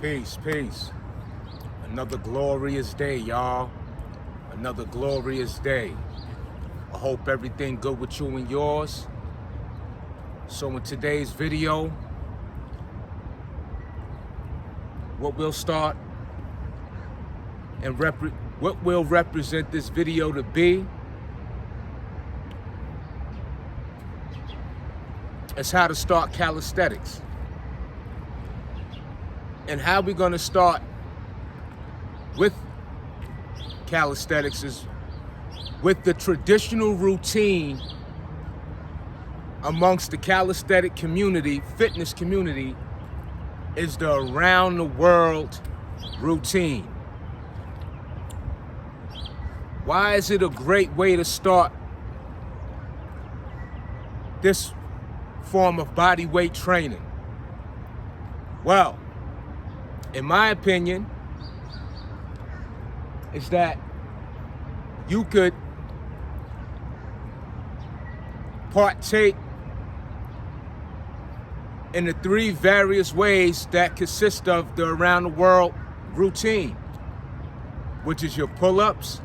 Peace, peace. Another glorious day, y'all. Another glorious day. I hope everything good with you and yours. So in today's video, what we'll start and what will represent this video to be is how to start calisthenics. And how we're going to start with calisthenics is with the traditional routine amongst the calisthenic community, fitness community, is the around the world routine. Why is it a great way to start this form of body weight training? Well, in my opinion, is that you could partake in the three various ways that consist of the around the world routine, which is your pull-ups,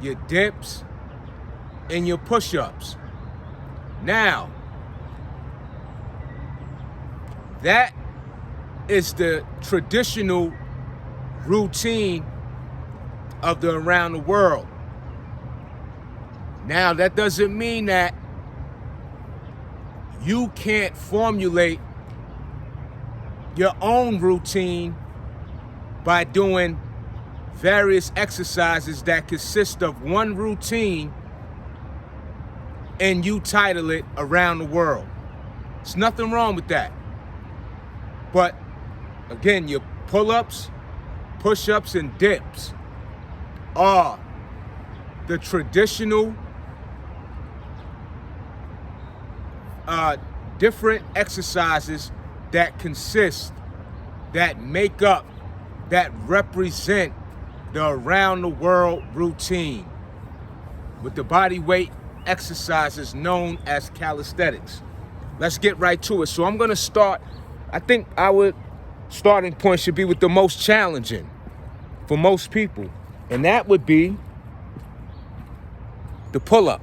your dips, and your push-ups. Now, that is the traditional routine of the around the world. Now, that doesn't mean that you can't formulate your own routine by doing various exercises that consist of one routine and you title it around the world. There's nothing wrong with that. But again, your pull-ups, push-ups, and dips are the traditional different exercises that consist, that make up, that represent the around the world routine with the body weight exercises known as calisthenics. Let's get right to it. So I'm going to start. I think our starting point should be with the most challenging for most people, and that would be the pull-up.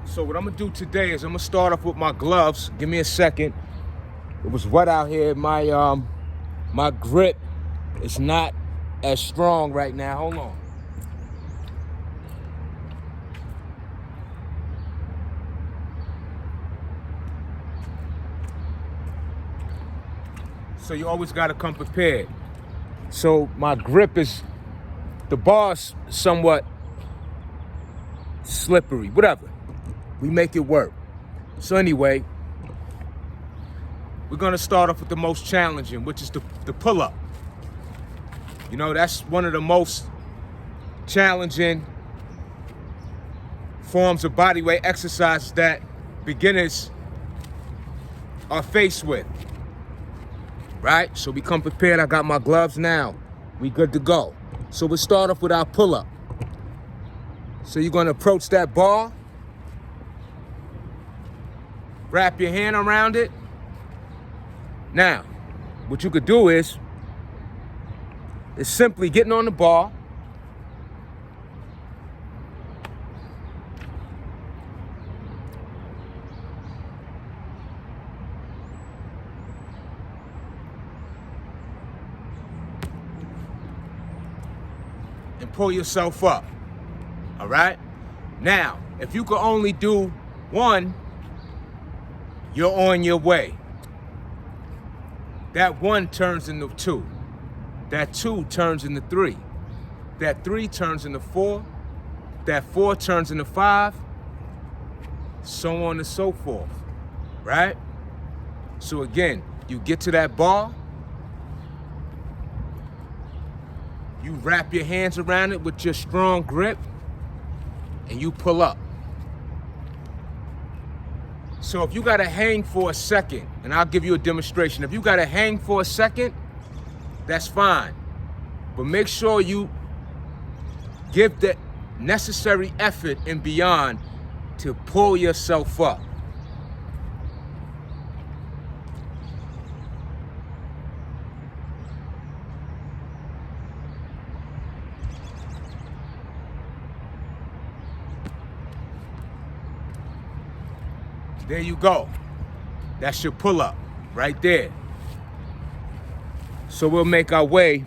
So what I'm gonna do today is I'm gonna start off with my gloves. Give me a second. It was wet out here. My grip is not as strong right now. Hold on. So you always gotta come prepared. So my grip is, the bar's somewhat slippery, whatever. We make it work. So anyway, we're gonna start off with the most challenging, which is the pull-up. You know, that's one of the most challenging forms of bodyweight exercise that beginners are faced with, right? So we come prepared. I got my gloves now. We good to go. So we'll start off with our pull-up. So you're gonna approach that bar, wrap your hand around it. Now, what you could do is simply getting on the bar, and pull yourself up, all right? Now, if you could only do one, you're on your way. That one turns into two. That two turns into three. That three turns into four. That four turns into five. So on and so forth, right? So again, you get to that bar, you wrap your hands around it with your strong grip, and you pull up. So if you gotta hang for a second, and I'll give you a demonstration. If you gotta hang for a second, that's fine. But make sure you give the necessary effort and beyond to pull yourself up. There you go. That's your pull-up right there. So we'll make our way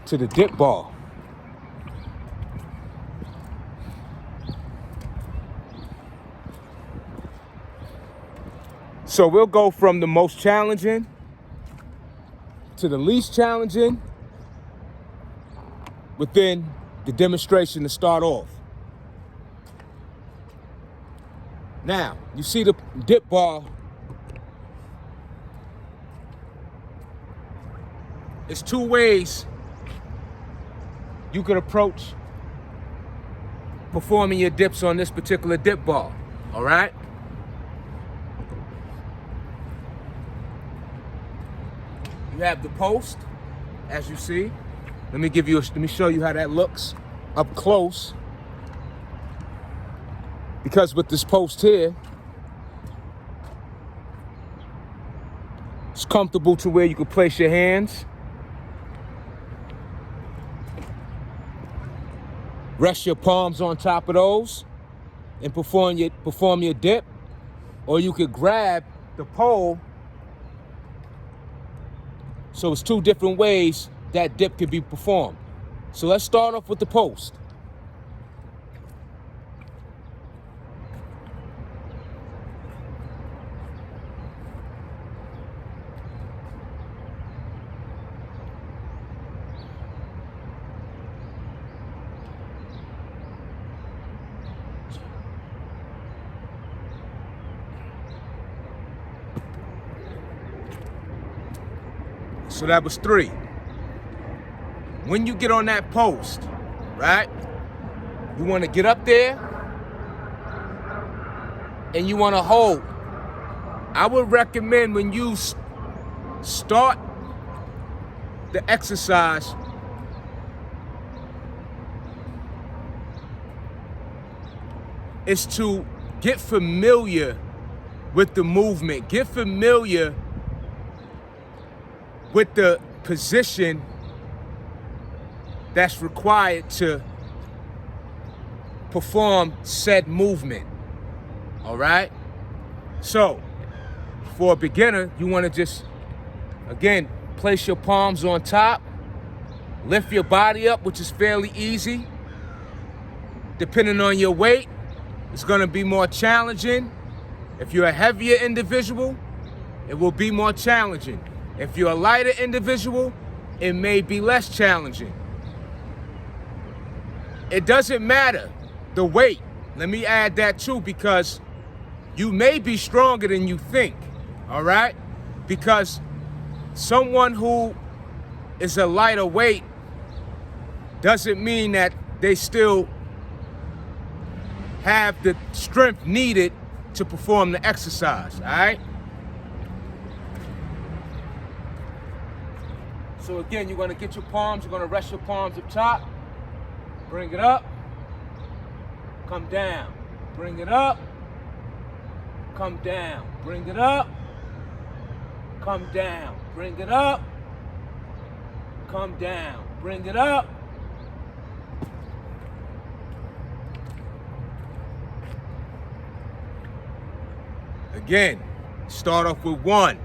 to the dip ball. So we'll go from the most challenging to the least challenging within the demonstration to start off. Now, you see the dip ball. It's two ways you could approach performing your dips on this particular dip ball, all right? You have the post, as you see. Let me show you how that looks up close. Because with this post here, it's comfortable to where you can place your hands, rest your palms on top of those, and perform your dip. Or you could grab the pole. So it's two different ways that dip could be performed. So let's start off with the post. So that was 3. When you get on that post, right, you want to get up there and you want to hold. I would recommend when you start the exercise, is to get familiar with the movement, get familiar with the position that's required to perform said movement, all right? So, for a beginner, you wanna just, again, place your palms on top, lift your body up, which is fairly easy. Depending on your weight, it's gonna be more challenging. If you're a heavier individual, it will be more challenging. If you're a lighter individual, it may be less challenging. It doesn't matter the weight. Let me add that too, because you may be stronger than you think, all right? Because someone who is a lighter weight doesn't mean that they still have the strength needed to perform the exercise, all right? So again, you're gonna get your palms, you're gonna rest your palms up top, bring it up, come down, bring it up, come down, bring it up, come down, bring it up, come down, bring it up. Again, start off with 1.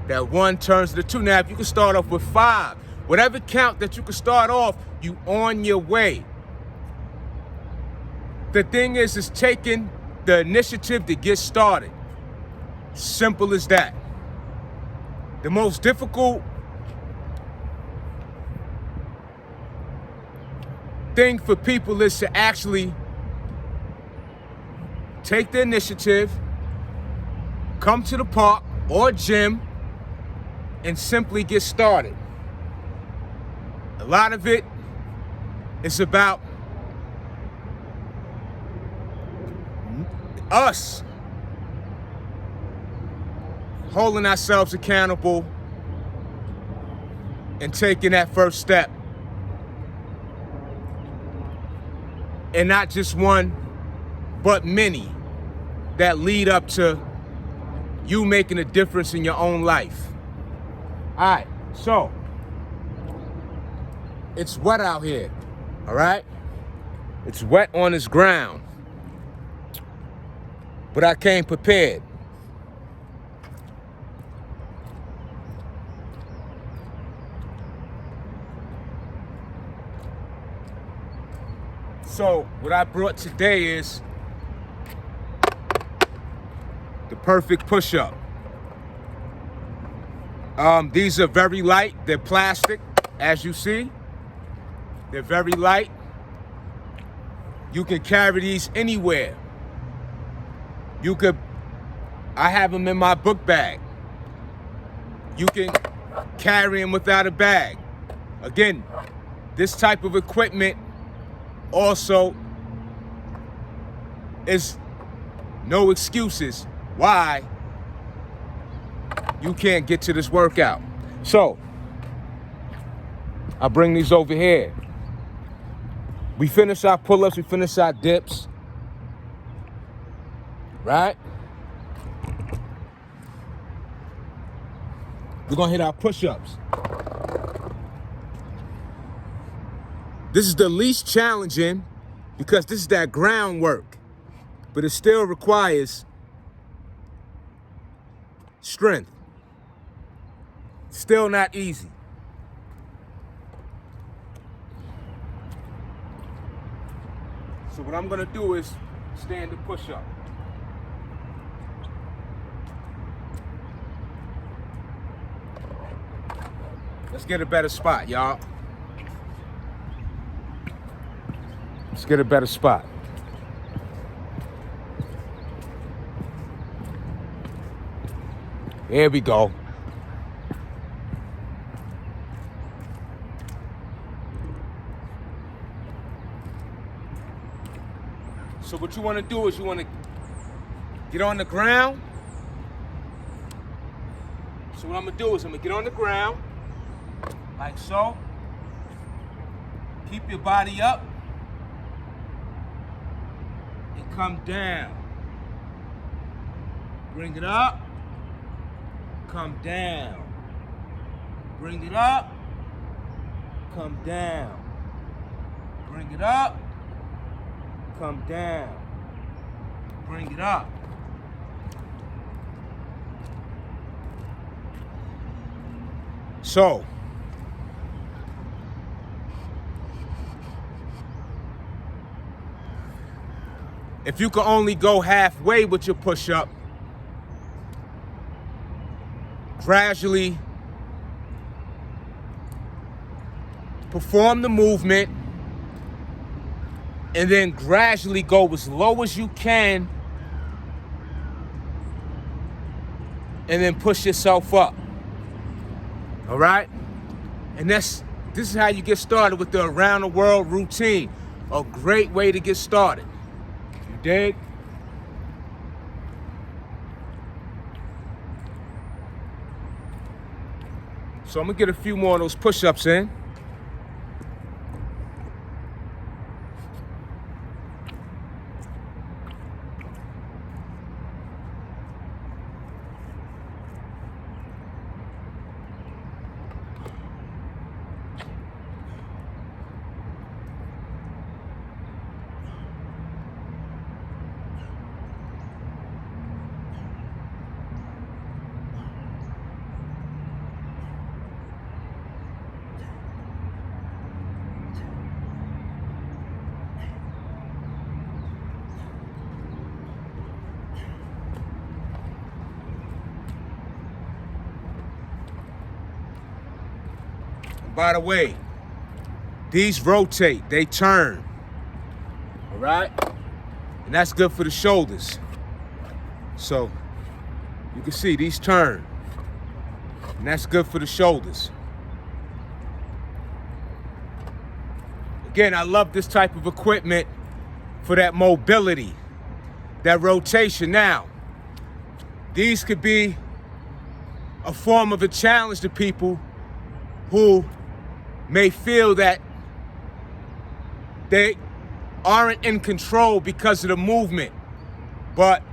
That 1 turns to 2. Now, if you can start off with 5, whatever count that you can start off, you on your way. The thing is taking the initiative to get started. Simple as that. The most difficult thing for people is to actually take the initiative, come to the park or gym, and simply get started. A lot of it is about us holding ourselves accountable and taking that first step. And not just one, but many that lead up to you making a difference in your own life. All right, so it's wet out here, all right? It's wet on this ground, but I came prepared. So what I brought today is the perfect push-up. These are very light. They're plastic, as you see. They're very light. You can carry these anywhere. I have them in my book bag. You can carry them without a bag. Again, this type of equipment also is no excuses why you can't get to this workout. So I bring these over here. We finish our pull-ups, we finish our dips, right? We're gonna hit our push-ups. This is the least challenging because this is that groundwork, but it still requires strength. Still not easy. So what I'm gonna do is stand the push-up. Let's get a better spot, y'all. Let's get a better spot. There we go. So what you want to do is you want to get on the ground. So what I'm going to do is I'm going to get on the ground, like so. Keep your body up. And come down. Bring it up. Come down. Bring it up. Come down. Bring it up. Come down. Bring it up. So, if you can only go halfway with your push-up, gradually perform the movement and then gradually go as low as you can and then push yourself up. All right? And this is how you get started with the around the world routine. A great way to get started. You dig? So I'm gonna get a few more of those push-ups in. By the way, these rotate, they turn, all right? And that's good for the shoulders. So you can see these turn, and that's good for the shoulders. Again, I love this type of equipment for that mobility, that rotation. Now, these could be a form of a challenge to people who may feel that they aren't in control because of the movement. But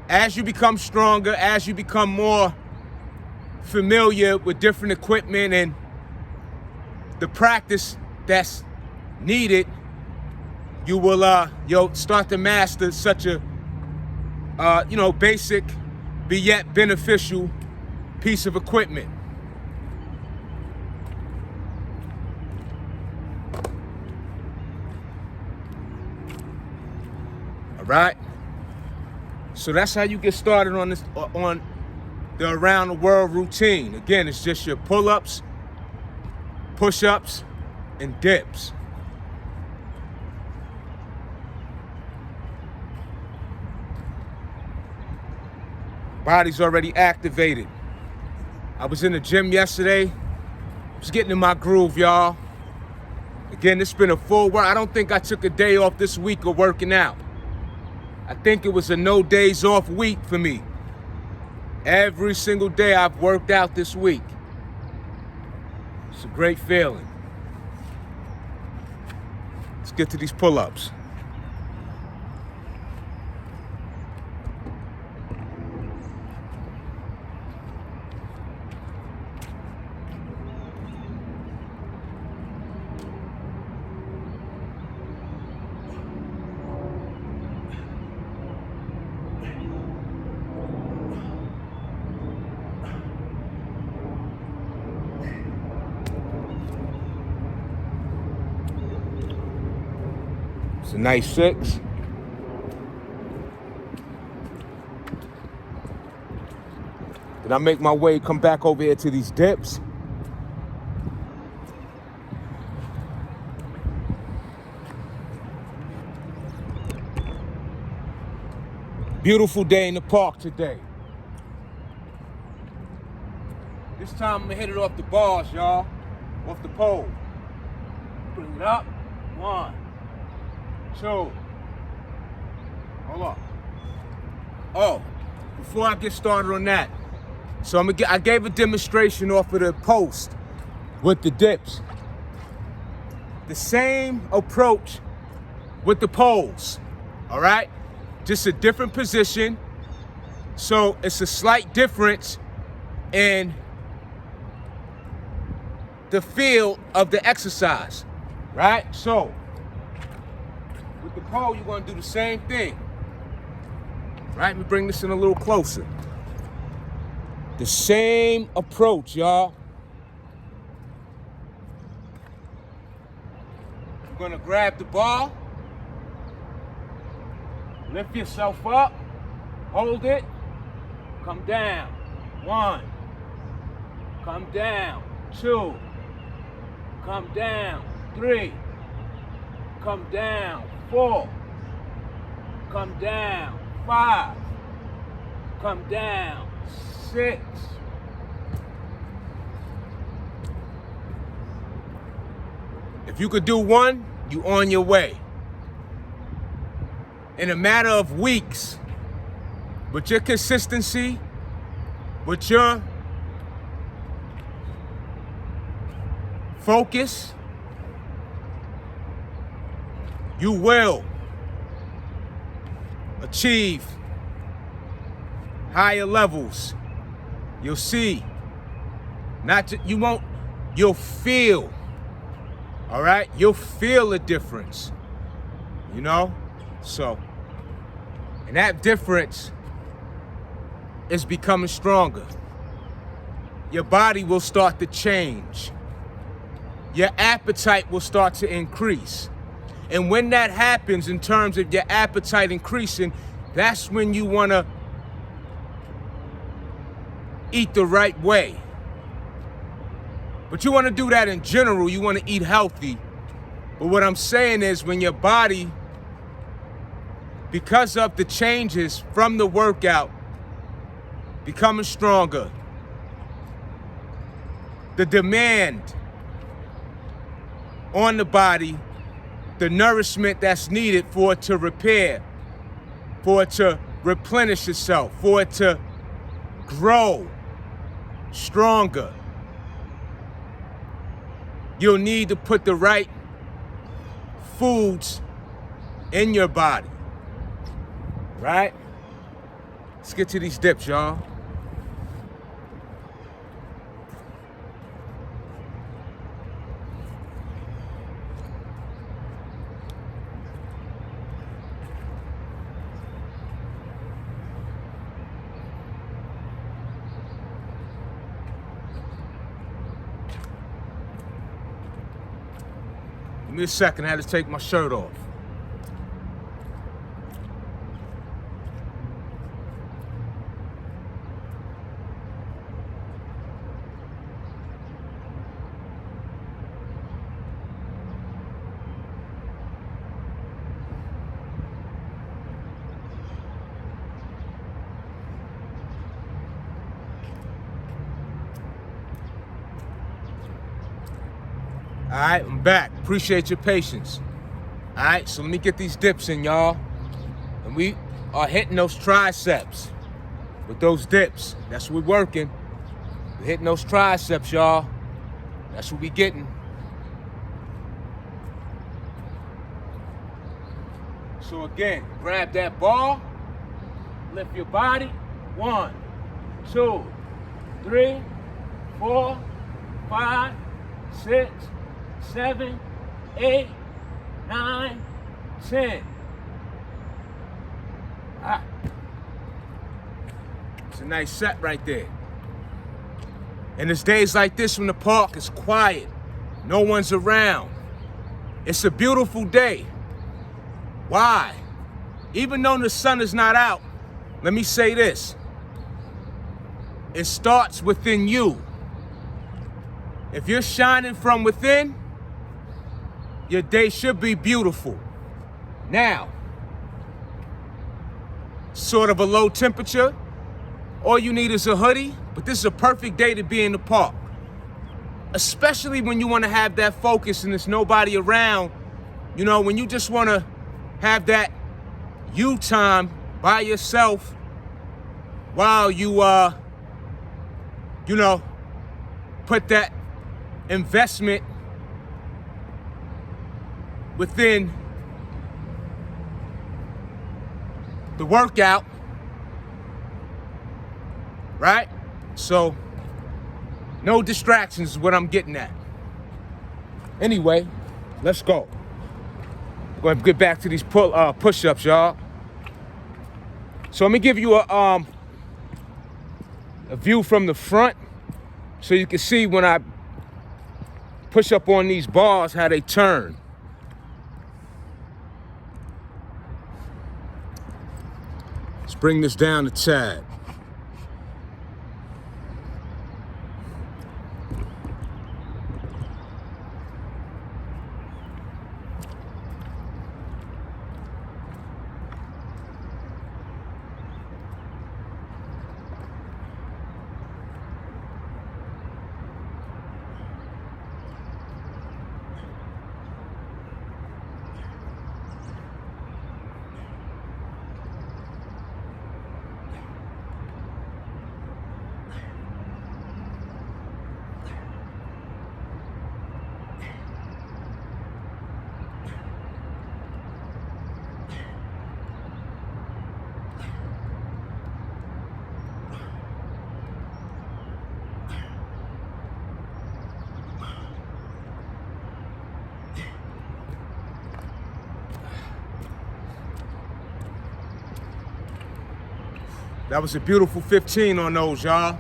as you become stronger, as you become more familiar with different equipment and the practice that's needed, you will you'll start to master such a basic but yet beneficial piece of equipment. All right. So that's how you get started on this, on the around the world routine. Again, it's just your pull-ups, push-ups, and dips. Body's already activated. I was in the gym yesterday. Was getting in my groove, y'all. Again, it's been a full work. I don't think I took a day off this week of working out. I think it was a no days off week for me. Every single day I've worked out this week. It's a great feeling. Let's get to these pull-ups. It's a nice 6. Then I make my way, come back over here to these dips. Beautiful day in the park today. This time I'm gonna hit it off the bars, y'all. Off the pole. Bring it up. 1, 2. Hold on. Oh, before I get started on that, so I gave a demonstration off of the post with the dips. The same approach with the poles, all right? Just a different position. So it's a slight difference in the feel of the exercise, right? So with the pole, you're gonna do the same thing. Right, let me bring this in a little closer. The same approach, y'all. You're gonna grab the ball, lift yourself up, hold it, come down. 1, come down. 2, come down. 3, come down. 4, come down. 5, come down. 6, if you could do 1, you on your way. In a matter of weeks, with your consistency, with your focus, you will achieve higher levels. You'll see, you'll feel, all right? You'll feel a difference, you know? So, and that difference is becoming stronger. Your body will start to change. Your appetite will start to increase. And when that happens, in terms of your appetite increasing, that's when you want to eat the right way. But you want to do that in general. You want to eat healthy. But what I'm saying is, when your body, because of the changes from the workout, becoming stronger, the demand on the body, the nourishment that's needed for it to repair, for it to replenish itself, for it to grow stronger. You'll need to put the right foods in your body, right? Let's get to these dips, y'all. Give me a second, I had to take my shirt off. All right, I'm back. Appreciate your patience. All right, so let me get these dips in, y'all. And we are hitting those triceps with those dips. That's what we're working. We're hitting those triceps, y'all. That's what we getting. So again, grab that ball, lift your body. 1, 2, 3, 4, 5, 6, 7, 8, 9, 10. Ah. It's a nice set right there. And it's days like this when the park is quiet, no one's around. It's a beautiful day. Why? Even though the sun is not out, let me say this. It starts within you. If you're shining from within, your day should be beautiful. Now, sort of a low temperature, all you need is a hoodie, but this is a perfect day to be in the park. Especially when you want to have that focus and there's nobody around. You know, when you just want to have that you time by yourself while you, put that investment within the workout, right? So, no distractions is what I'm getting at. Anyway, let's go. Go ahead and get back to these push-ups, y'all. So let me give you a view from the front so you can see when I push up on these bars how they turn. Let's bring this down a tad. That was a beautiful 15 on those, y'all.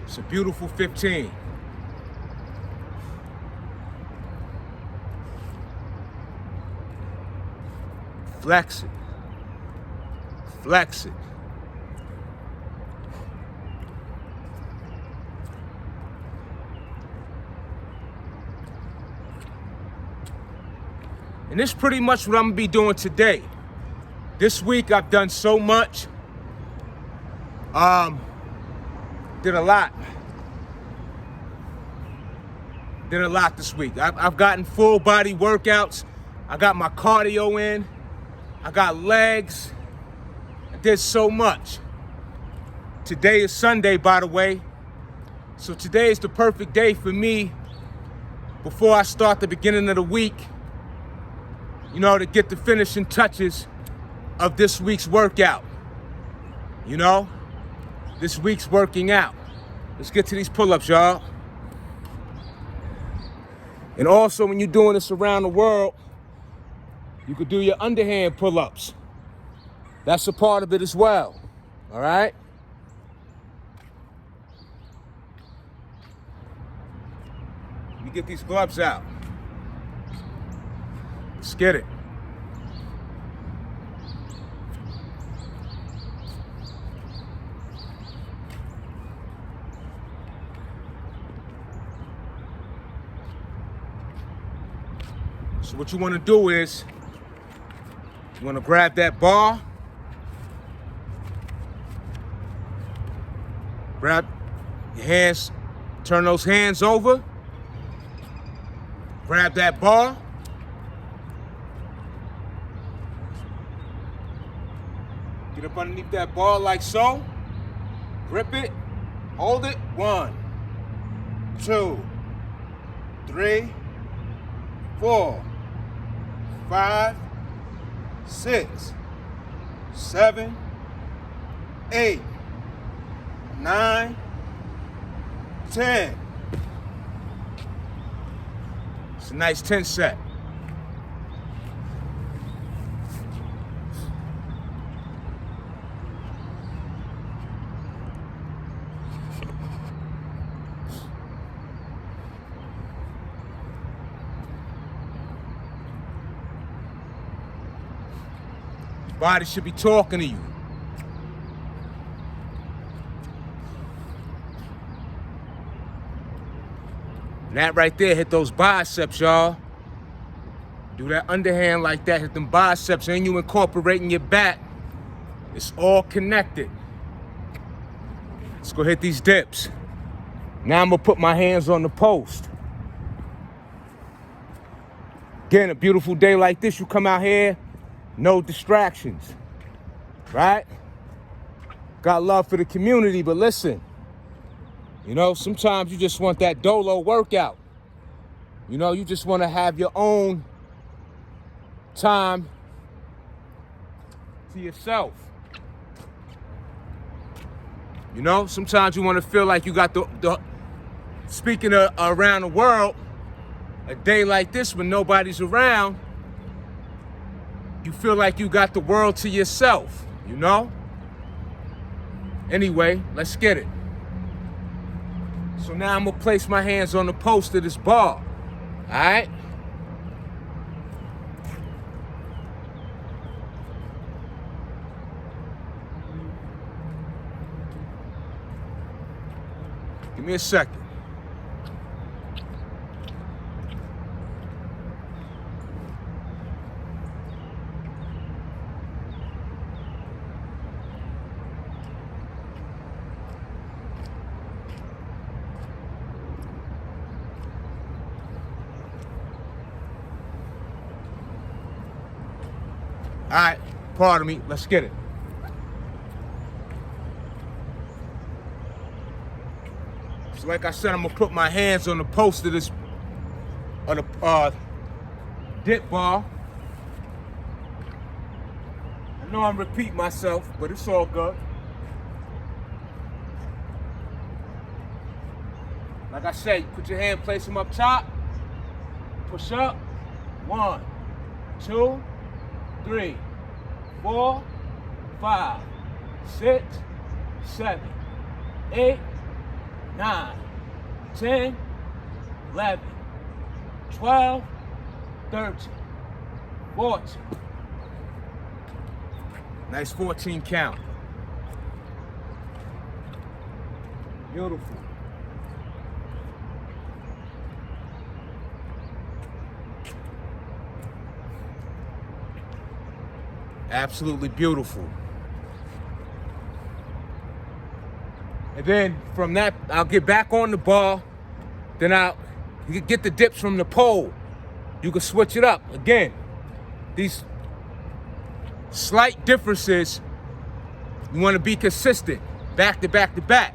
It's a beautiful 15. Flex it. Flex it. And this is pretty much what I'm gonna be doing today. This week I've done so much. Did a lot. Did a lot this week. I've gotten full body workouts. I got my cardio in. I got legs. did so much. Today is Sunday, by the way. So today is the perfect day for me before I start the beginning of the week, you know, to get the finishing touches of this week's workout. You know, this week's working out. Let's get to these pull-ups, y'all. And also, when you're doing this around the world, you could do your underhand pull-ups. That's a part of it as well, all right? Let me get these gloves out. Let's get it. So what you want to do is, you want to grab that bar, grab your hands, turn those hands over, grab that bar, get up underneath that bar like so, grip it, hold it, 1, 2, 3, 4, 5, 6, 7, 8, 9, 10. It's a nice 10 set. Body should be talking to you. And that right there hit those biceps, y'all. Do that underhand like that, hit them biceps, and you incorporating your back. It's all connected. Let's go hit these dips. Now I'm gonna put my hands on the post. Again, a beautiful day like this, you come out here, no distractions, right? Got love for the community, but listen, you know, sometimes you just want that dolo workout. You know, you just want to have your own time to yourself. You know, sometimes you want to feel like you got the speaking of around the world, a day like this when nobody's around, you feel like you got the world to yourself, you know? Anyway, let's get it. So now I'm gonna place my hands on the post of this bar, all right? Give me a second. All right, pardon me, let's get it. So like I said, I'm gonna put my hands on the post of this, dip bar. I know I'm repeating myself, but it's all good. Like I said, put your hand, place them up top, push up, 1, 2, 3, 4, 5, 6, 7, 8, 9, 10, 11, 12, 13, 14. Nice 14 count. Beautiful. Absolutely beautiful. And then from that, I'll get back on the bar. Then you get the dips from the pole. You can switch it up. Again, these slight differences You want to be consistent, back to back to back.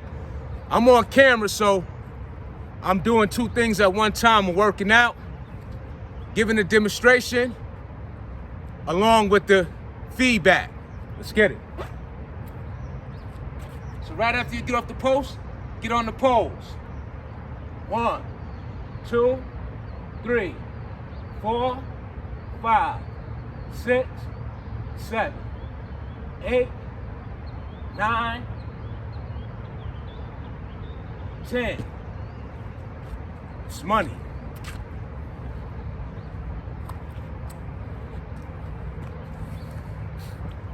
I'm on camera, so I'm doing 2 things at one time. I'm working out, giving a demonstration, along with the feedback. Let's get it. So right after you get off the post, get on the pose. 1, 2, 3, 4, 5, 6, 7, 8, 9, 10. It's money.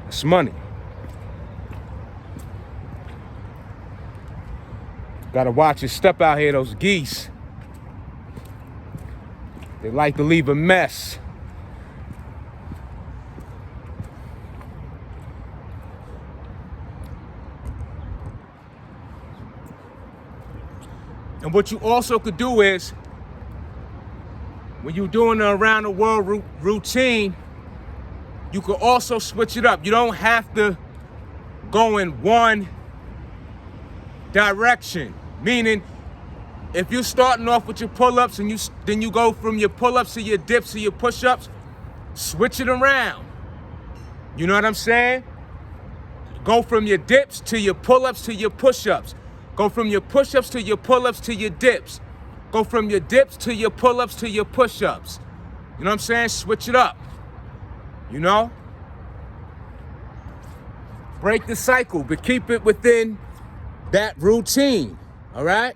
It's money. Gotta watch your step out here, those geese. They like to leave a mess. And what you also could do is, when you're doing an around the world routine, you could also switch it up. You don't have to go in one direction. Meaning, if you're starting off with your pull-ups and then you go from your pull-ups to your dips to your push-ups, switch it around. You know what I'm saying? Go from your dips to your pull-ups to your push-ups. Go from your push-ups to your pull-ups to your dips. Go from your dips to your pull-ups to your push-ups. You know what I'm saying? Switch it up. You know? Break the cycle, but keep it within that routine. All right?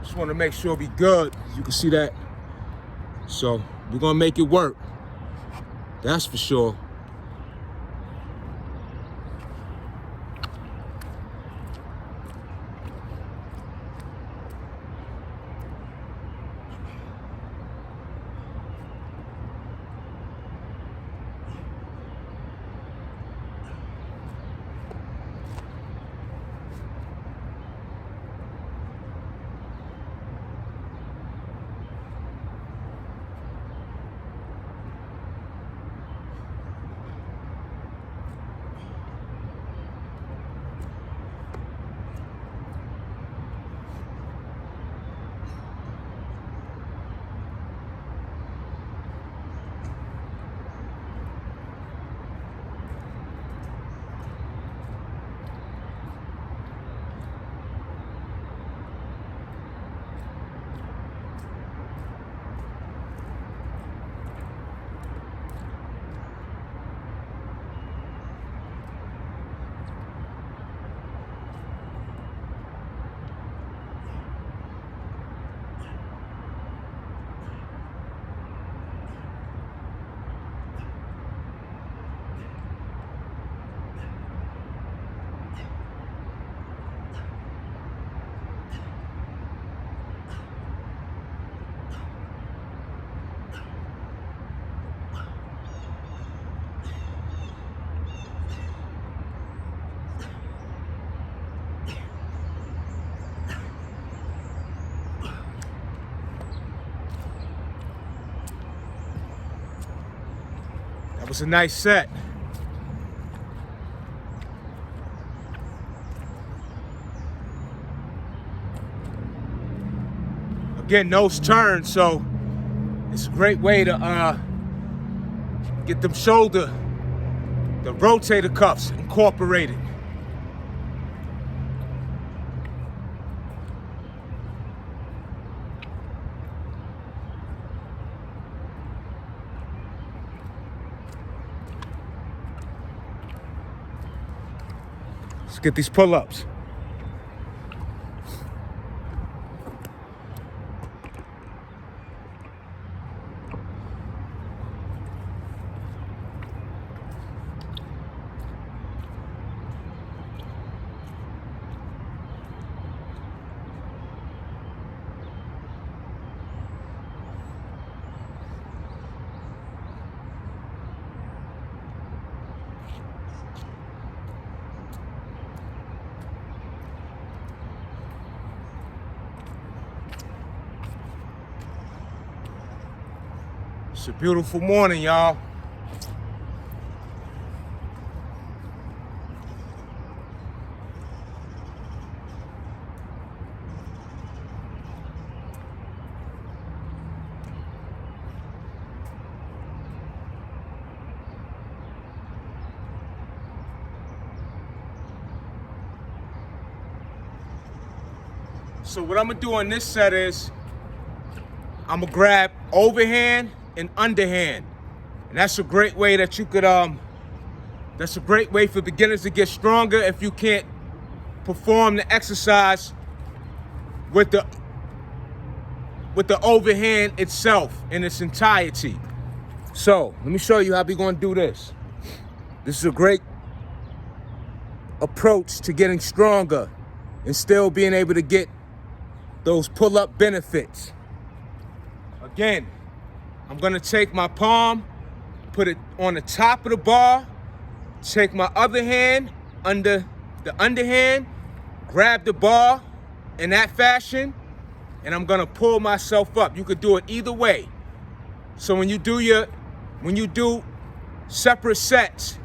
Just want to make sure we good. You can see that. So we're going to make it work. That's for sure. That was a nice set. Again, nose turn, so it's a great way to get them shoulder, the rotator cuffs incorporated. Let's get these pull-ups. It's a beautiful morning, y'all. So what I'm gonna do on this set is I'm gonna grab overhand and underhand. And that's a great way that you could, that's a great way for beginners to get stronger if you can't perform the exercise with the overhand itself in its entirety. So let me show you how we're gonna do this. This is a great approach to getting stronger and still being able to get those pull-up benefits. Again, I'm gonna take my palm, put it on the top of the bar, take my other hand under the underhand, grab the bar in that fashion, and I'm gonna pull myself up. You could do it either way. So when you do separate sets,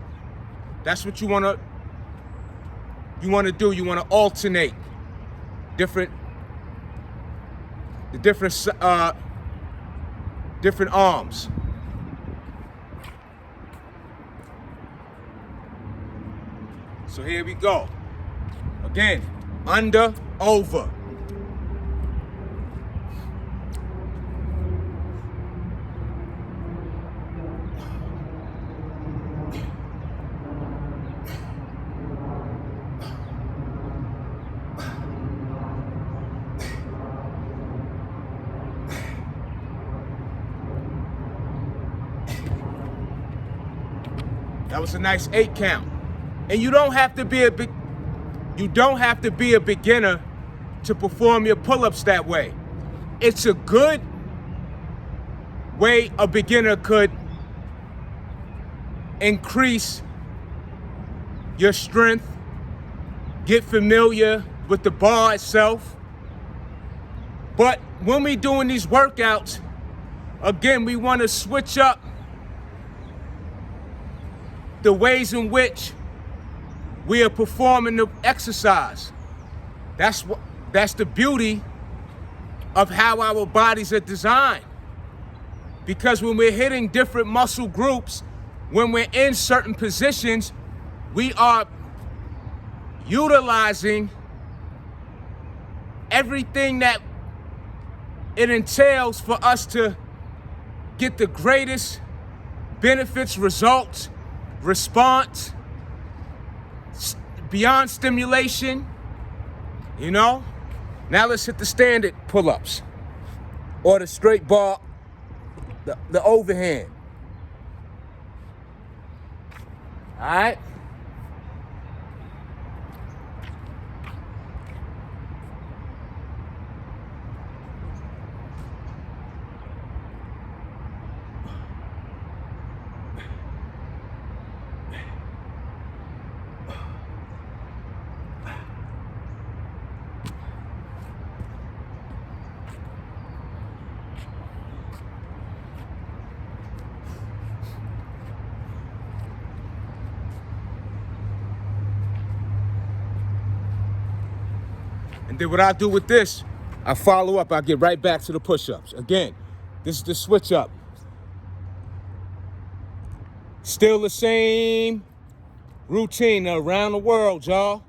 that's what you wanna do. You wanna alternate the different arms. So here we go. Again, under, over. That was a nice 8 count. And you don't have to be a beginner to perform your pull-ups that way. It's a good way a beginner could increase your strength, get familiar with the bar itself. But when we're doing these workouts, again, we want to switch up the ways in which we are performing the exercise. That's the beauty of how our bodies are designed. Because when we're hitting different muscle groups, when we're in certain positions, we are utilizing everything that it entails for us to get the greatest benefits, results, response, beyond stimulation, you know? Now let's hit the standard pull-ups or the straight bar, the overhand. All right? And then what I do with this, I follow up, I get right back to the push-ups. Again, this is the switch up. Still the same routine around the world, y'all.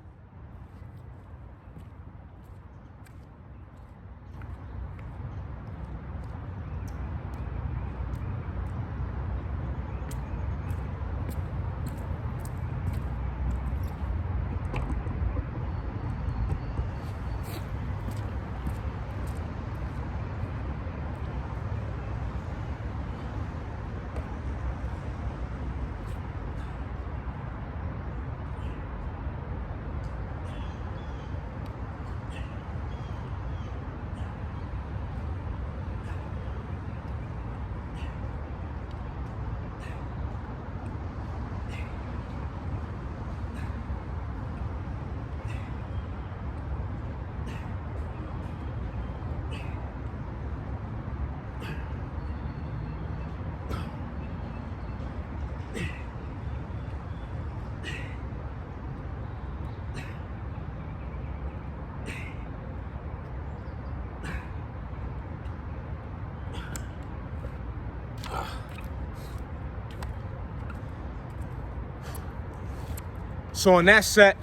So on that set,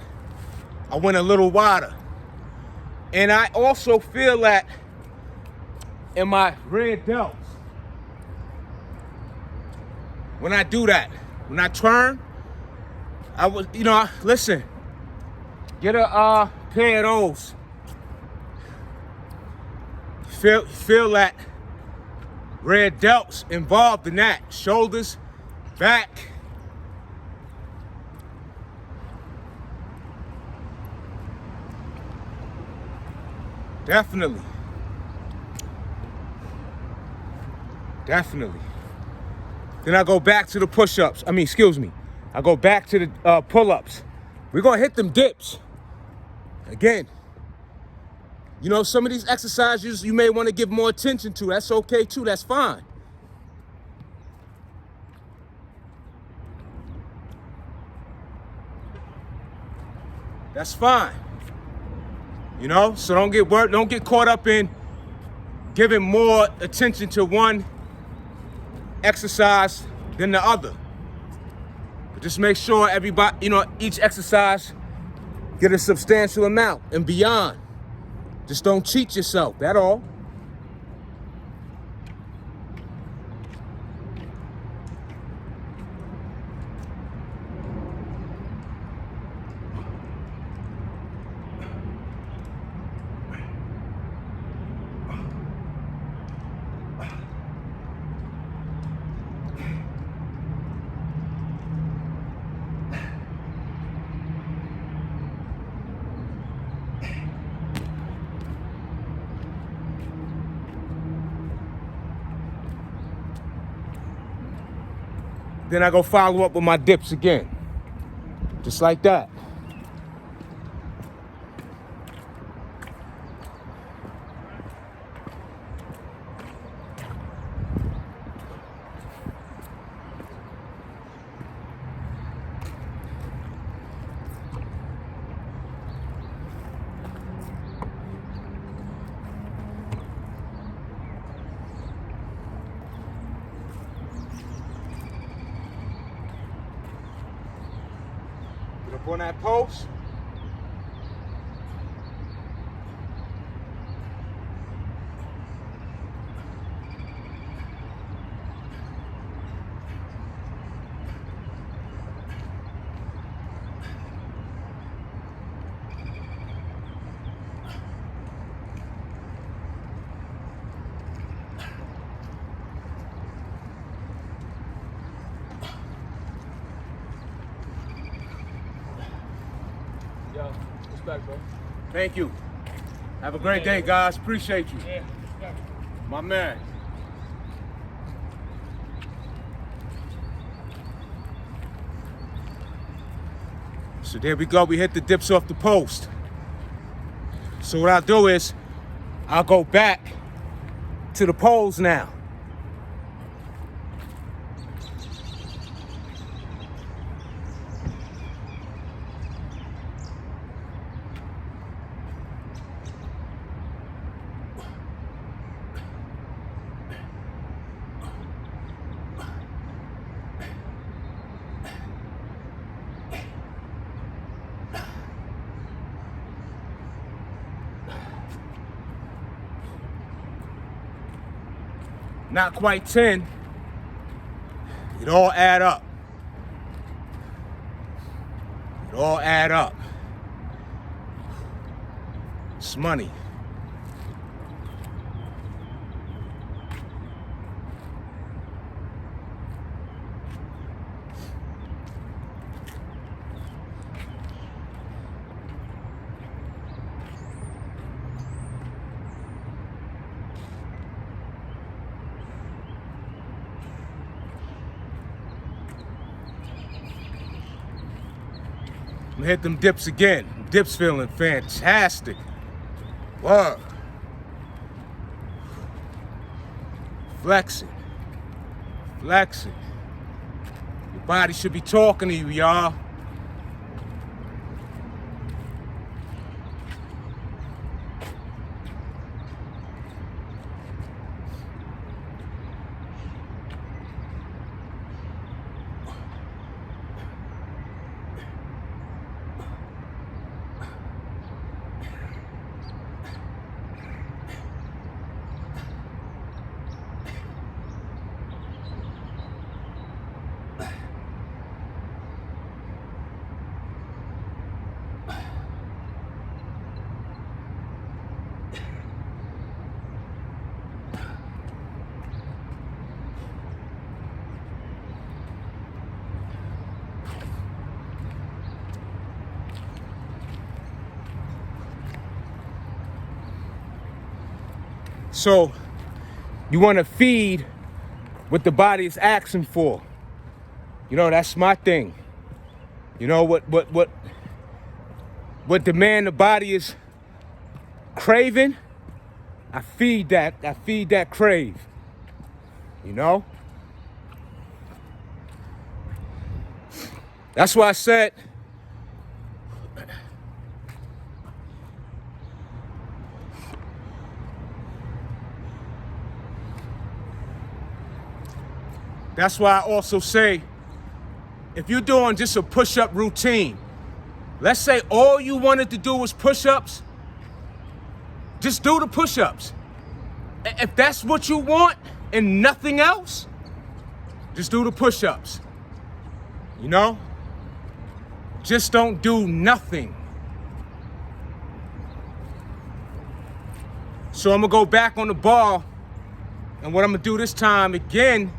I went a little wider. And I also feel that in my rear delts, when I do that, when I turn, I would, listen, get a pair of those. Feel that rear delts involved in that. Shoulders, back. Definitely. Then I go back to the push-ups. I go back to the pull-ups. We're gonna hit them dips. Again, some of these exercises you may want to give more attention to. That's okay too, that's fine. That's fine. So don't get caught up in giving more attention to one exercise than the other. But just make sure everybody, each exercise get a substantial amount and beyond. Just don't cheat yourself, that's all. Then I go follow up with my dips again. Just like that. Get up on that post. Yo, respect, bro. Thank you. Have a great day, guys. Appreciate you. Yeah, respect. My man. So there we go. We hit the dips off the post. So what I'll do is I'll go back to the poles now. Not quite 10. It all add up. It all add up. It's money. I'm gonna hit them dips again. Dips feeling fantastic. Whoa. Flexing. Flexing. Your body should be talking to you, y'all. So you want to feed what the body is asking for. You know, that's my thing. You know, what demand the body is craving, I feed that crave. You know? That's why I said that's why I also say, if you're doing just a push-up routine, let's say all you wanted to do was push-ups, just do the push-ups. If that's what you want and nothing else, just do the push-ups. You know? Just don't do nothing. So I'm gonna go back on the ball, and what I'm gonna do this time again,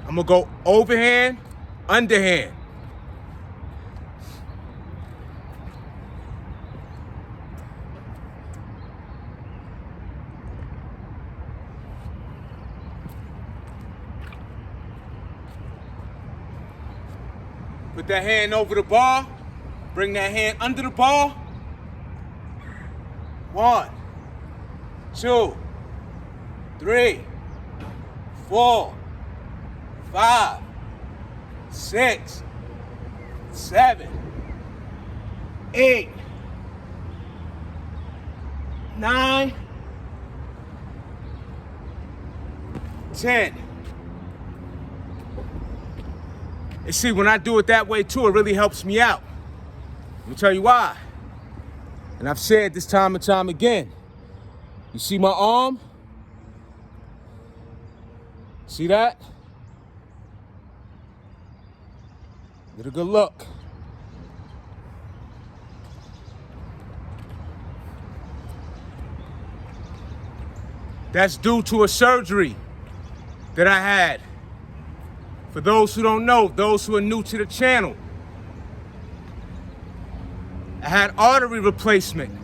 I'm gonna go overhand, underhand. Put that hand over the ball, bring that hand under the ball. 1, 2, 3, 4, 5, 6, 7, 8, 9, 10. And see, when I do it that way too, it really helps me out. Let me tell you why. And I've said this time and time again. You see my arm? See that? Get a good look. That's due to a surgery that I had. For those who don't know, those who are new to the channel, I had artery replacement.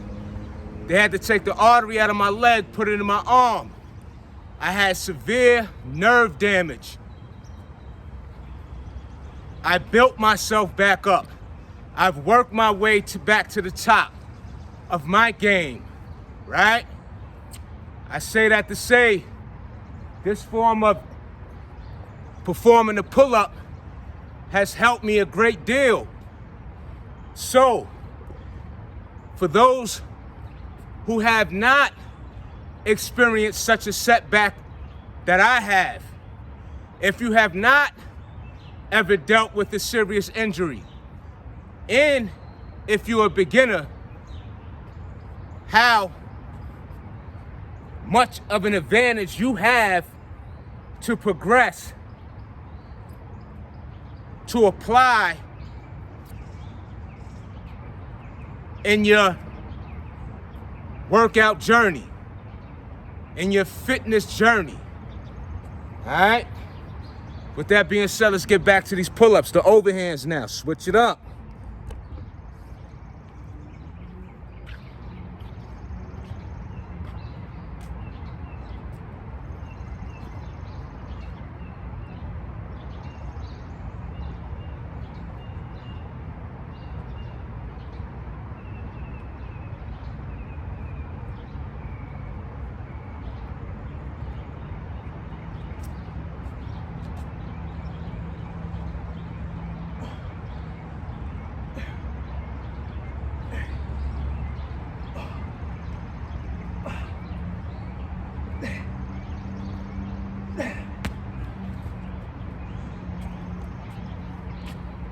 They had to take the artery out of my leg, put it in my arm. I had severe nerve damage. I built myself back up. I've worked my way back to the top of my game, right? I say that to say this form of performing the pull-up has helped me a great deal. So, for those who have not experienced such a setback that I have, if you have not ever dealt with a serious injury, and if you're a beginner, how much of an advantage you have to progress, to apply in your workout journey, in your fitness journey. All right? With that being said, let's get back to these pull-ups, the overhands now. Switch it up.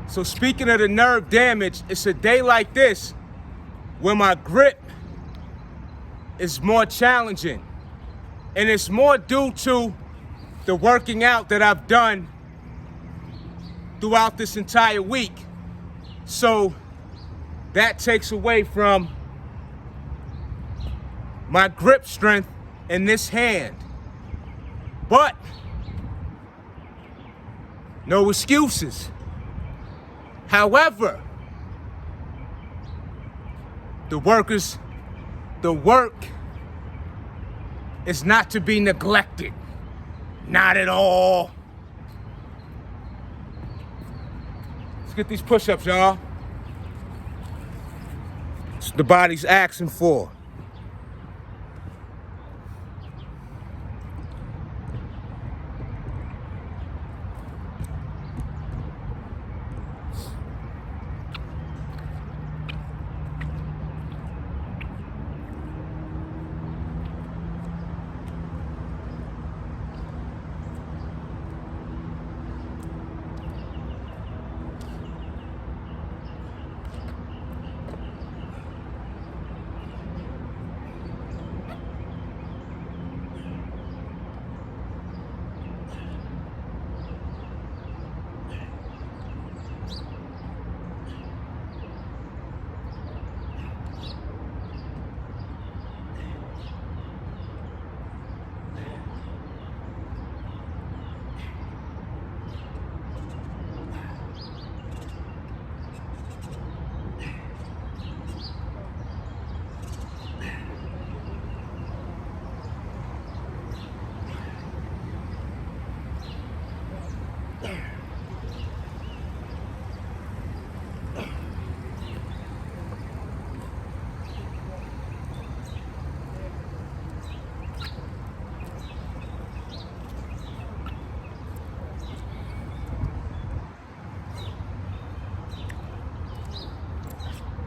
So speaking of the nerve damage, it's a day like this when my grip is more challenging. And it's more due to the working out that I've done throughout this entire week. So that takes away from my grip strength in this hand. But no excuses. However, The work is not to be neglected. Not at all. Let's get these push-ups, y'all. It's what the body's asking for.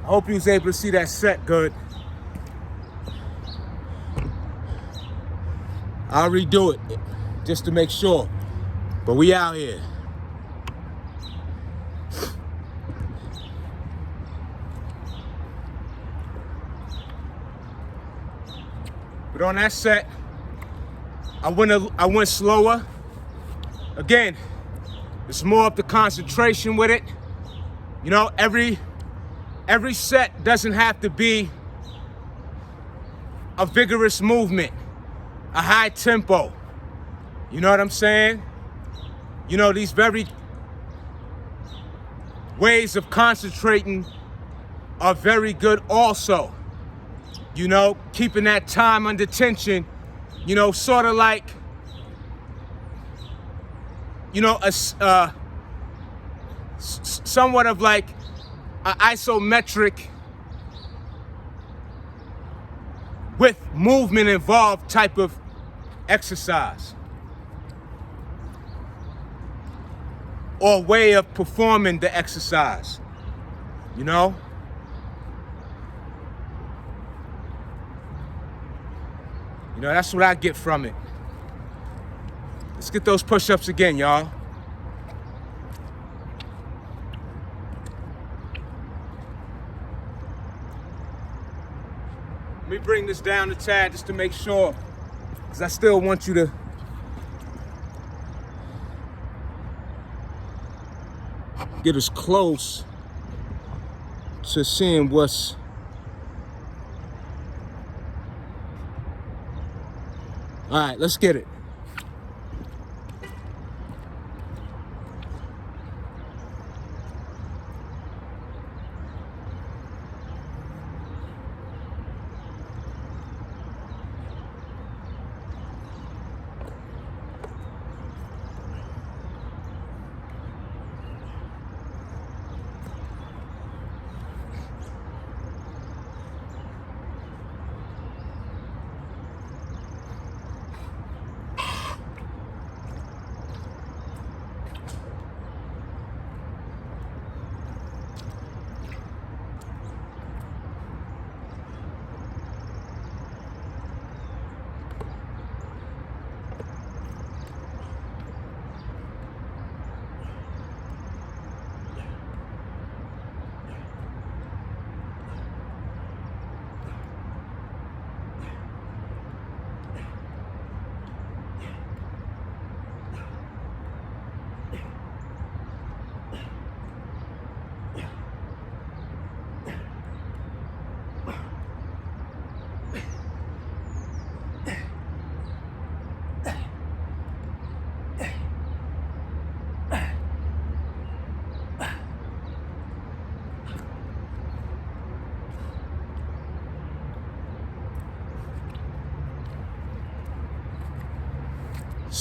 I hope you was able to see that set good. I'll redo it just to make sure. But we out here. But on that set, I went slower. Again, it's more of the concentration with it. You know, every set doesn't have to be a vigorous movement, a high tempo. You know what I'm saying? You know, these very ways of concentrating are very good also. You know, keeping that time under tension, you know, sort of like, you know, somewhat of like an isometric with movement involved type of exercise or way of performing the exercise, you know? You know, that's what I get from it. Let's get those push-ups again, y'all. Let me bring this down a tad just to make sure, because I still want you to get as close to seeing what's all right. Let's get it.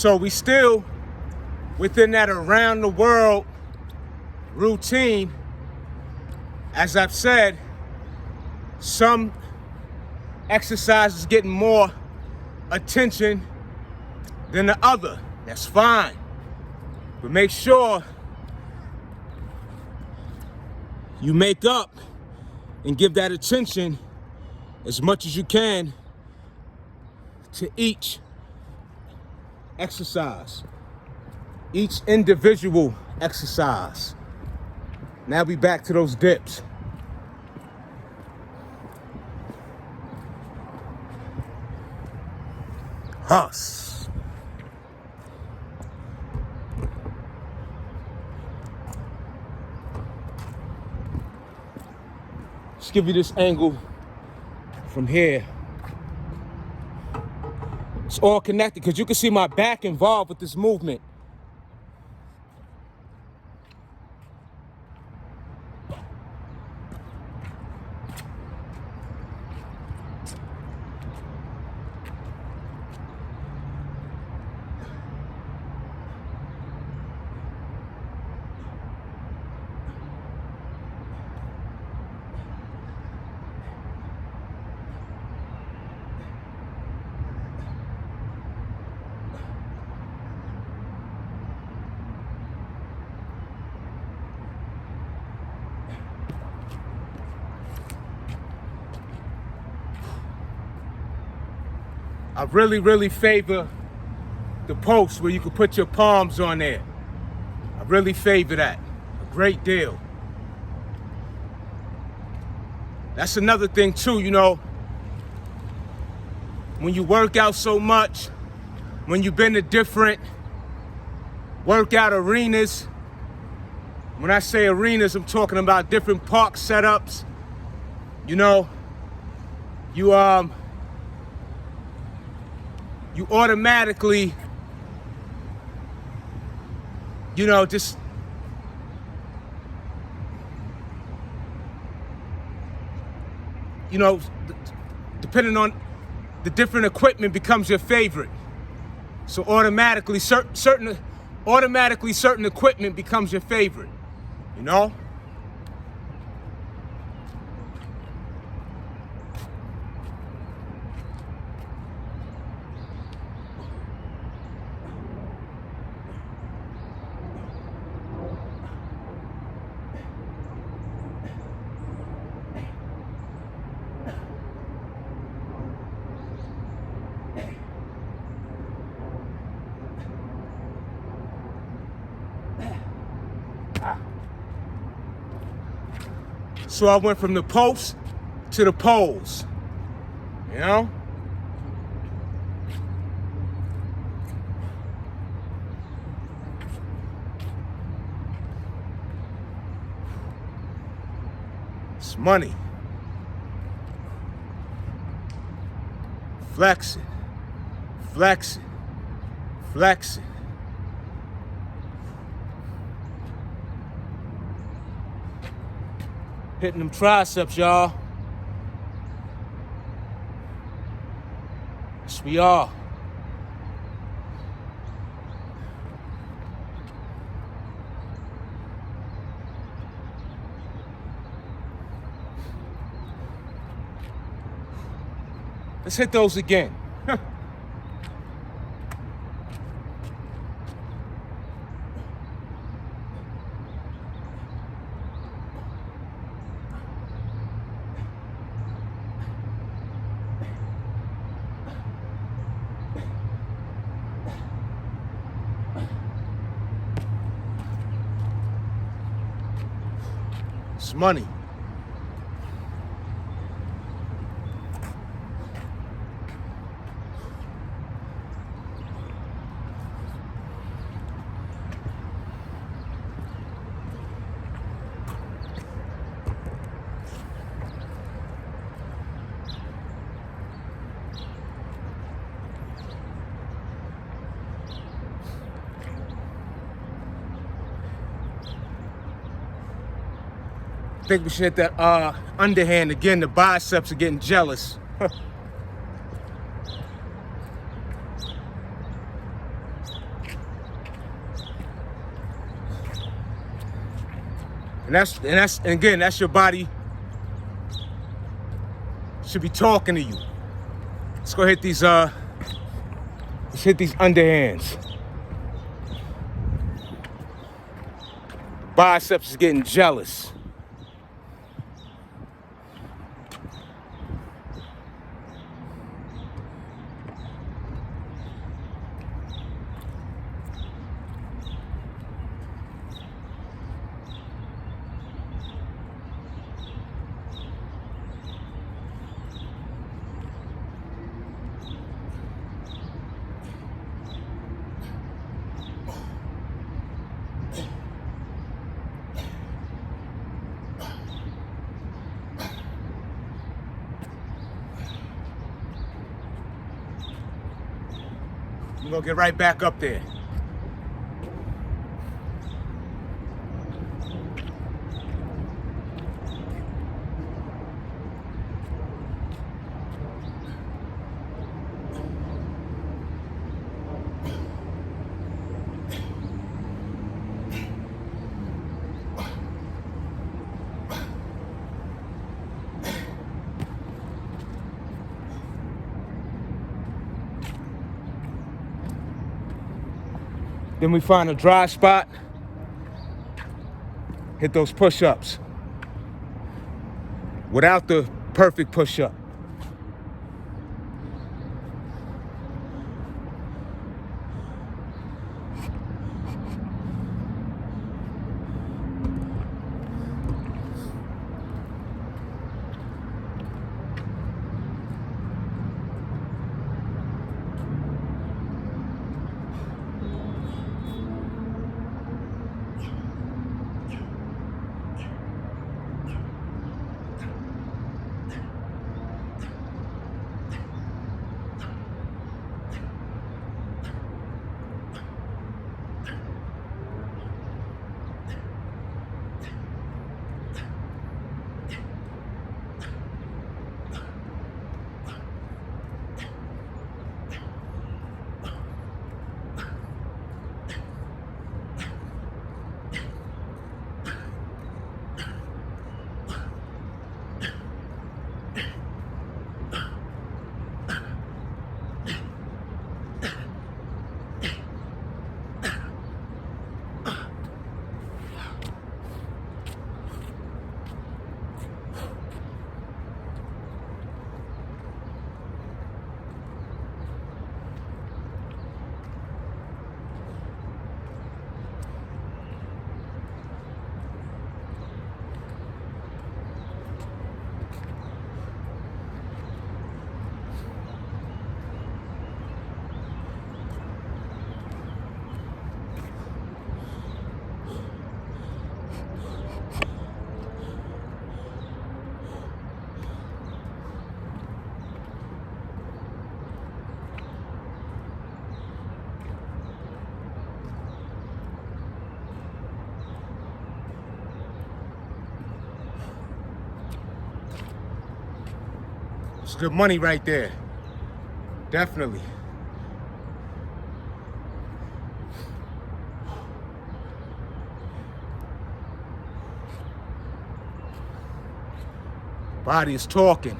So we still within that around the world routine. As I've said, some exercises getting more attention than the other. That's fine. But make sure you make up and give that attention as much as you can to each exercise, each individual exercise. Now we back to those dips. Huss. Let's give you this angle from here. It's all connected because you can see my back involved with this movement. I really favor the post where you can put your palms on there. I really favor that a great deal. That's another thing too, you know, when you work out so much, when you've been to different workout arenas. When I say arenas, I'm talking about different park setups. You know, you automatically, you know, just you know, depending on the different equipment becomes your favorite. So automatically certain equipment becomes your favorite, you know? So I went from the post to the poles, you know? It's money. Flexing, flexing, flexing. Hitting them triceps, y'all. Yes, we are. Let's hit those again. It's money. I think we should hit that underhand again. The biceps are getting jealous. And again, that's your body should be talking to you. Let's go hit these let's hit these underhands. Biceps is getting jealous. We're gonna get right back up there. Then we find a dry spot, hit those push-ups without the perfect push-up. It's good money right there. Definitely. Body is talking.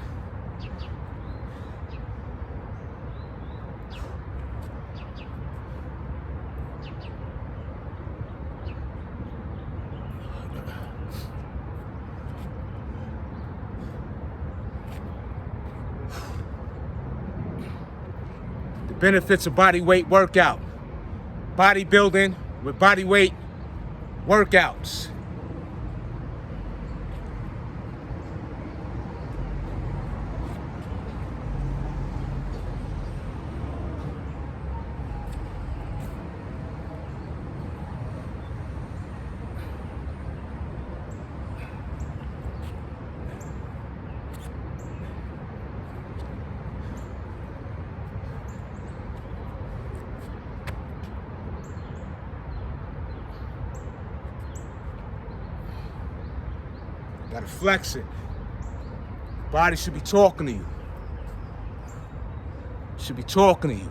Benefits of body weight workout. Bodybuilding with body weight workouts. Gotta flex it. Body should be talking to you. Should be talking to you.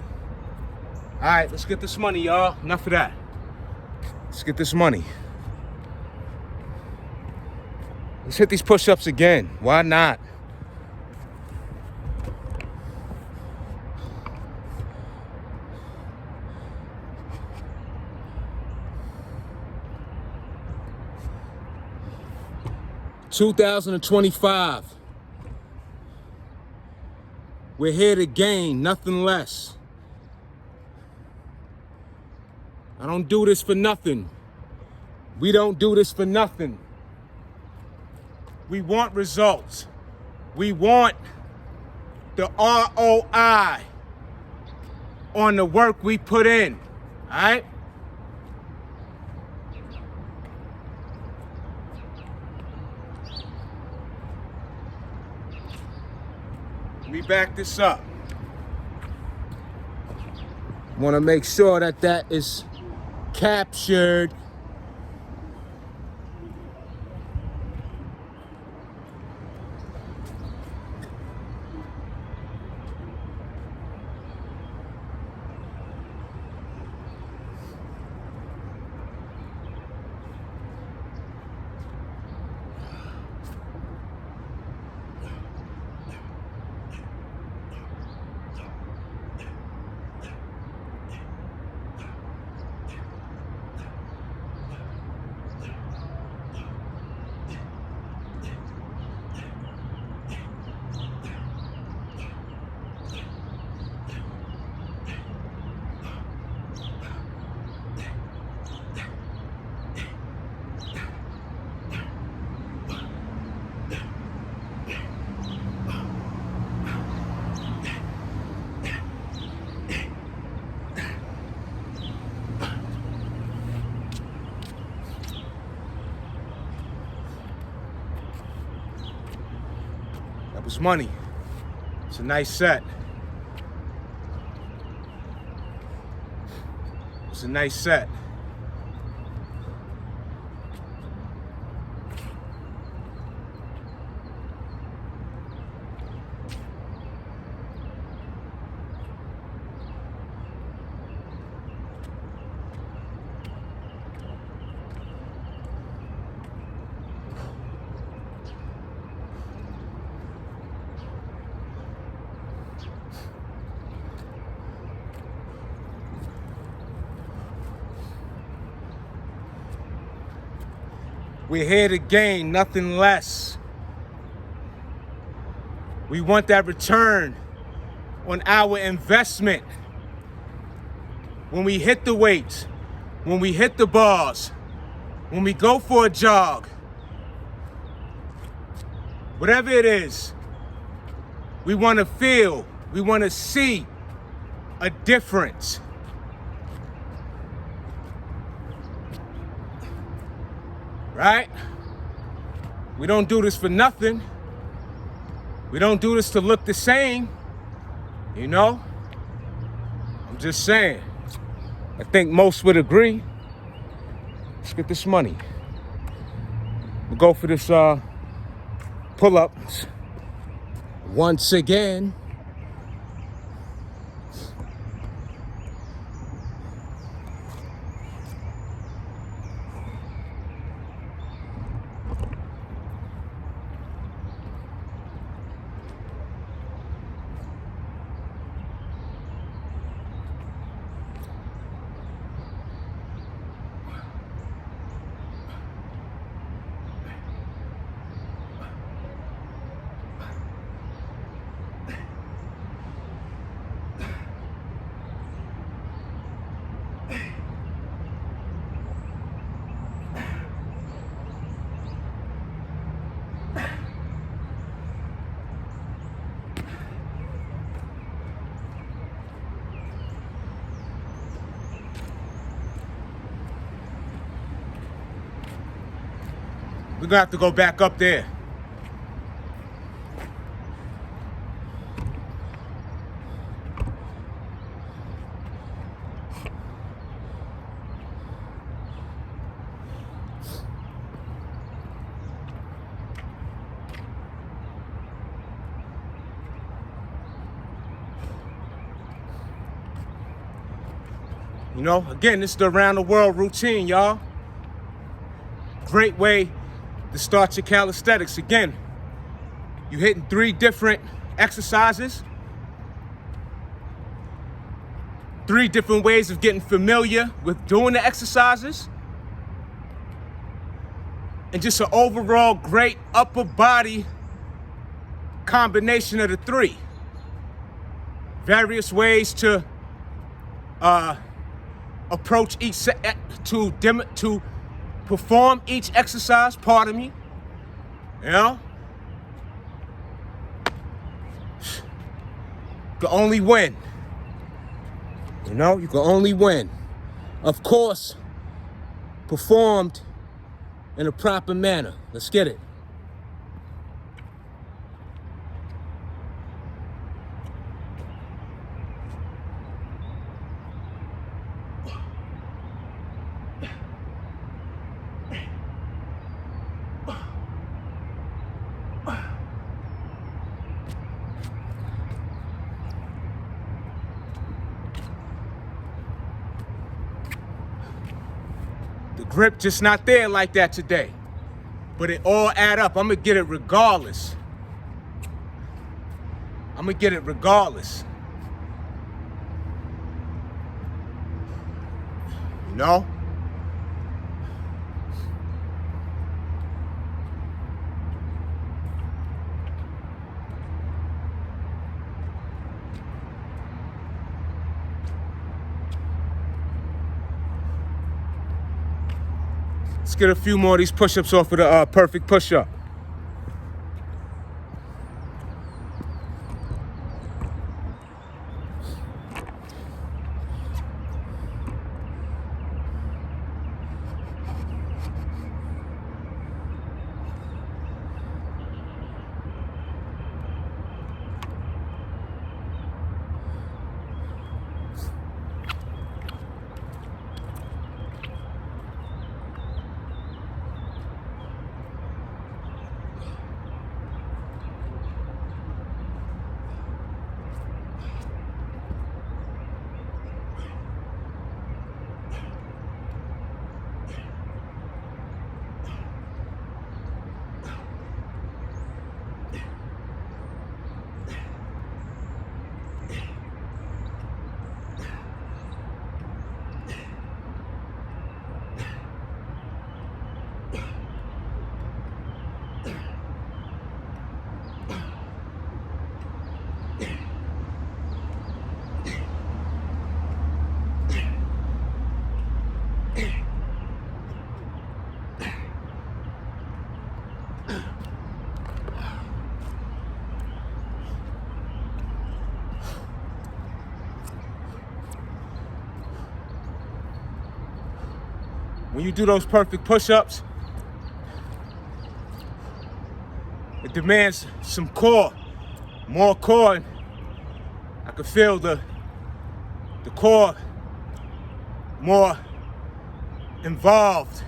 All right, let's get this money, y'all. Enough of that. Let's get this money. Let's hit these push-ups again. Why not? $2025. We're here to gain, nothing less. I don't do this for nothing. We don't do this for nothing. We want results. We want the ROI on the work we put in, all right? Let me back this up. Want to make sure that that is captured. That was money. It's a nice set. It's a nice set. We're here to gain, nothing less. We want that return on our investment. When we hit the weights, when we hit the bars, when we go for a jog, whatever it is, we want to feel, we want to see a difference. Right? We don't do this for nothing. We don't do this to look the same. You know? I'm just saying. I think most would agree. Let's get this money. We'll go for this pull-ups once again. We're gonna have to go back up there. You know, again, this is the around the world routine, y'all. Great way to start your calisthenics. Again, you're hitting 3 different exercises, 3 different ways of getting familiar with doing the exercises, and just an overall great upper body combination of the 3. Various ways to approach each to perform each exercise. Pardon me. You know, you can only win. You know, you can only win. Of course, performed in a proper manner. Let's get it. The grip just not there like that today. But it all add up. I'm gonna get it regardless. I'm gonna get it regardless. You know? Let's get a few more of these push-ups off of the perfect push-up. When you do those perfect push-ups, it demands some core, more core. And I can feel the core more involved.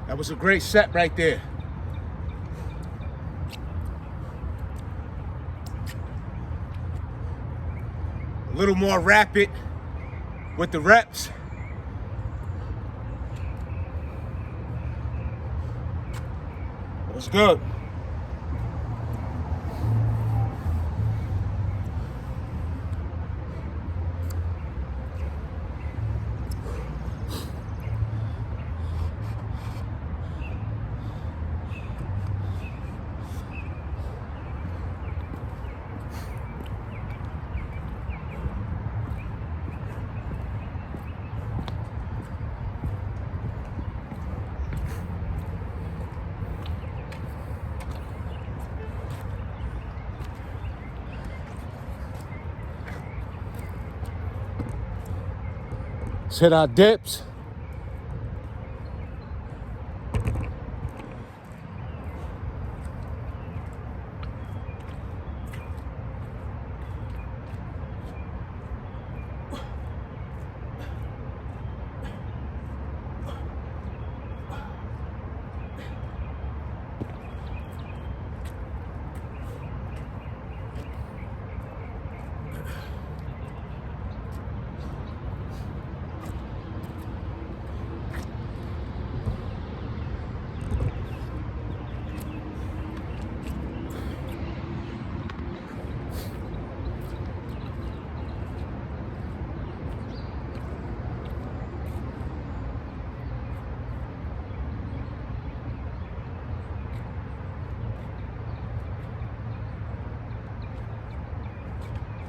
That was a great set right there. A little more rapid with the reps. It was good. Let's hit our dips.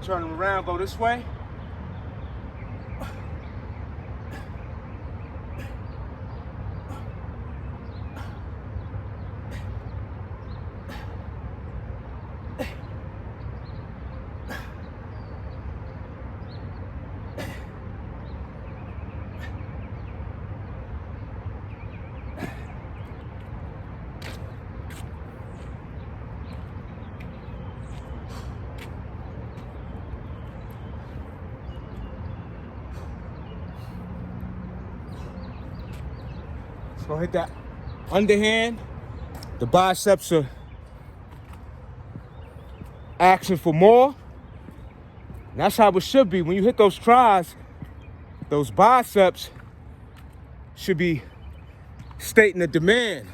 Turn them around, go this way. So hit that underhand. The biceps are asking for more. And that's how it should be. When you hit those tries, those biceps should be stating the demand.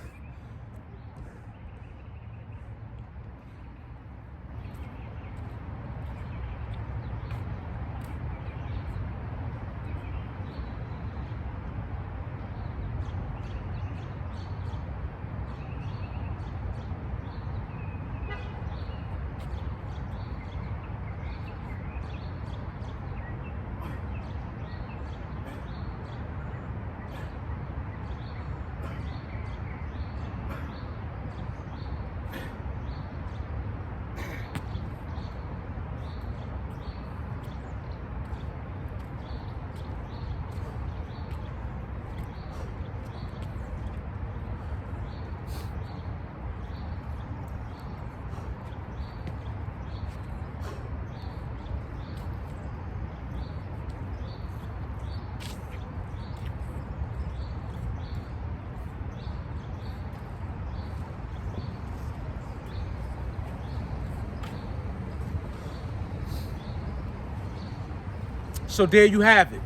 So there you have it.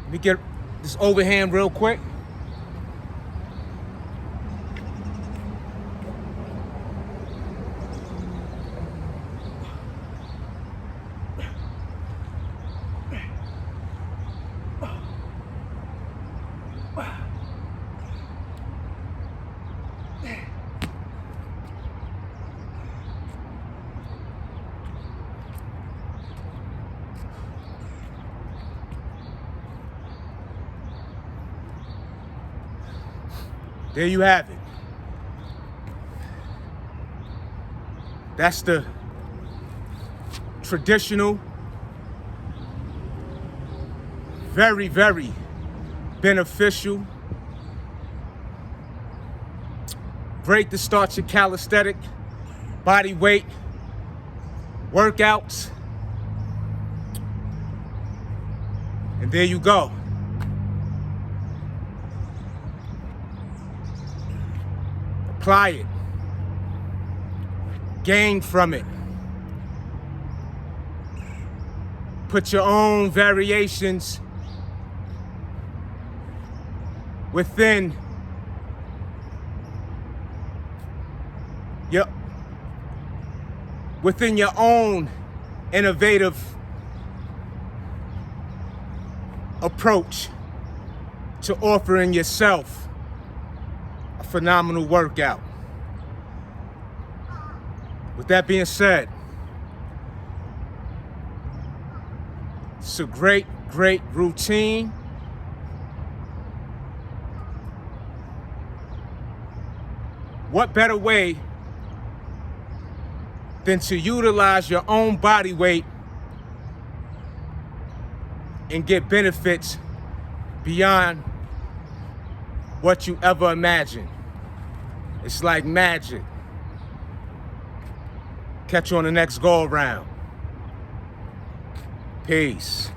Let me get this overhand real quick. There you have it. That's the traditional, very, very beneficial, great to start your calisthenic body weight workouts. And there you go. Apply it. Gain from it. Put your own variations within your own innovative approach to offering yourself a phenomenal workout. With that being said, it's a great, great routine. What better way than to utilize your own body weight and get benefits beyond what you ever imagined. It's like magic. Catch you on the next go around. Peace.